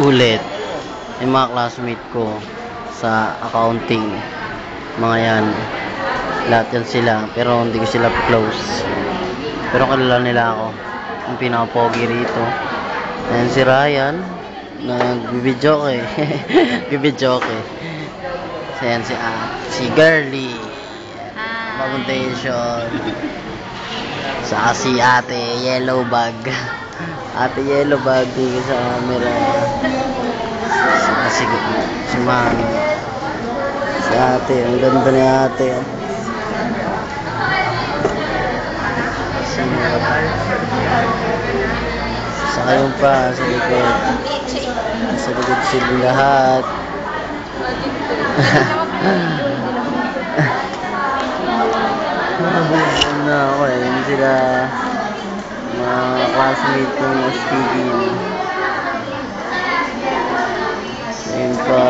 Ulit. Yung mga classmate ko sa accounting. Mga yan. Lahat yan sila. Pero hindi ko sila close. Pero kilala nila ako. Yung pinaka-pogi rito. Ayan si Ryan. Nagbibidyoke. Bibidyoke. Ayan si Girly. Bagong tension. Saka si ate Yellow Bag. Ate Yellow Bag dito sa camera. Saka si Mami. Si ate. Ang ganda ni ate. Saka yung pa sa likod. Sa likod sila lahat. Nabubuhan na ako eh. Yun sila mga classmate kong Ostigin. Ayun pa.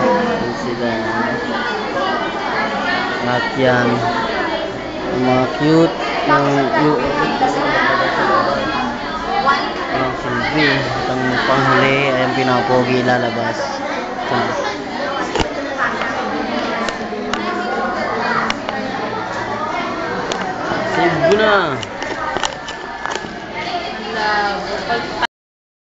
Yun sila. Lahat yan. Yung mga cute. Yung silbi. Itong panghuli. Ayun pinapogi lalabas. Save ko na.